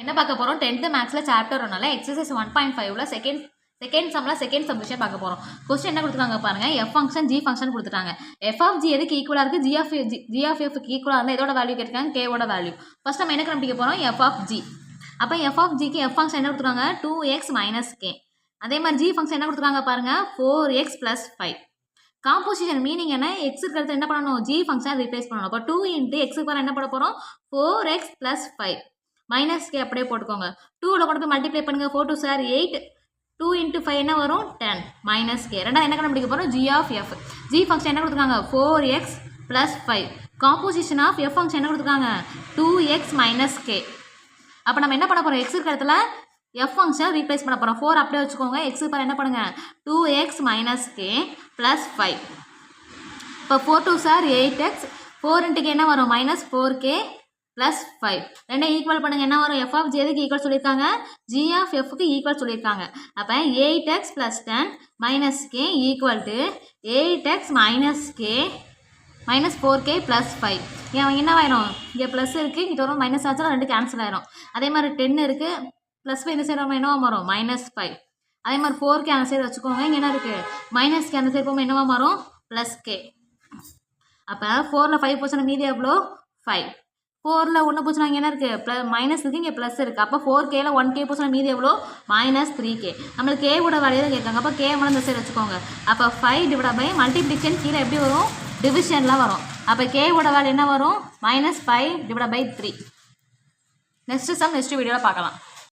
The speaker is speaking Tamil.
என்ன பார்க்க போகிறோம் 10th மேக்ஸில் சாப்டர் ஒன்னால எக்ஸசைஸ் 1.5ல செகண்ட் சம்மில் செகண்ட் சப்டிஷன் பார்க்க போகிறோம். கொஸ்டின் என்ன கொடுத்துருக்காங்க பாருங்கள், எஃப் ஃபங்க்ஷன் ஜி ஃபங்க்ஷன் கொடுத்துட்டாங்க. எஃப் ஆஃப் ஜி எதுக்கு ஈக்குவலாக இருக்குது, ஜி ஆஃப் எஃப்க்கு ஈக்குவலாக இருந்தால் இதோட வேல்யூ கேட்டிருக்காங்க, கேவோட வேல்யூ. ஃபஸ்ட் நம்ம என்ன கண்டுபிடிக்க போகிறோம், எஃப் ஆஃப் ஜி. அப்போ எஃப் ஆஃப் ஜிக்கு எஃப் ஃபங்க்ஷன் என்ன கொடுத்துருக்காங்க, 2x மைனஸ் கே. அதே மாதிரி ஜி ஃபங்க்ஷன் என்ன கொடுத்துருக்காங்க பாருங்கள், 4x + 5. காம்போசிஷன் மீனிங் என்ன, எக்ஸ் இருக்கிறது என்ன பண்ணணும், ஜி ஃபங்க்ஷன் ரீப்ளேஸ் பண்ணணும். அப்போ 2 × எக்ஸுக்கு பாரு என்ன பண்ண போகிறோம், 4x + 5 மைனஸ் கே அப்படியே போட்டுக்கோங்க. 2ல் கொண்டு போய் மல்டிப்ளை பண்ணுங்கள், 4 2 சார் 8, 2 × 5 என்ன வரும் 10 மைனஸ் கே. ரெண்டாவது என்ன கண்டுபிடிக்க போகிறோம், g of f. G function என்ன கொடுத்துருக்காங்க, 4x + 5. Composition of F function என்ன கொடுத்துருக்காங்க, 2x மைனஸ் கே. அப்போ நம்ம என்ன பண்ண போகிறோம், எக்ஸ் இருக்கிற இடத்துல எஃப் ஃபங்க்ஷன் ரீப்ளேஸ் பண்ண போகிறோம். 4 அப்படியே வச்சுக்கோங்க, எக்ஸுக்கு பாரு என்ன பண்ணுங்க, 2x மைனஸ் கே + 5. இப்போ 4 2 சார் 8x, 4 × கே என்ன வரும், மைனஸ் 4k + 5. ரெண்டே ஈக்குவல் பண்ணுங்க, என்ன வரும், எஃப் ஆஃப் ஜி எதுக்கு ஈக்குவல் சொல்லியிருக்காங்க, ஜி ஆஃப் எஃப்க்கு ஈக்குவல் சொல்லியிருக்காங்க. அப்போ 8x + 10 minus K equal to 8x minus K minus 4k + 5. ஏன் என்ன ஆயிரும், இங்கே ப்ளஸ் இருக்குது, இங்கே வரும் மைனஸ் ஆச்சுன்னா 2 கேன்சல் ஆயிரும். அதே மாதிரி 10 இருக்குது, +5 இந்த சைடு என்னவா வரும், -5. அதே மாதிரி 4k அந்த சைடு வச்சுக்கோங்க, இங்கே என்ன இருக்குது, மைனஸ்க்கு அந்த சைடு போகும்போது என்னவா வரும், +k. அப்போ 4ல் 5 போச்சுன்னா மீதி எவ்வளோ, 5. 4ல் 1 போச்சுன்னா இங்கே என்ன இருக்குது, மைனஸ் இருக்குது, இங்கே ப்ளஸ் இருக்குது. அப்போ 4kல 1k போச்சுன்னா மீதி எவ்வளோ, -3k. நம்மளுக்கு கேவோட வேல்யூ தான் கேட்காங்க. அப்போ கே மட்டும் இந்த சைடு வச்சுக்கோங்க. அப்போ 5 / மல்டிப்ளிகேஷன் கீழே எப்படி வரும், டிவிஷன்லாம் வரும். அப்போ கேவோட வேல்யூ என்ன வரும், -5 / 3. நெக்ஸ்ட் சம் நெக்ஸ்ட் வீடியோவில் பார்க்கலாம்.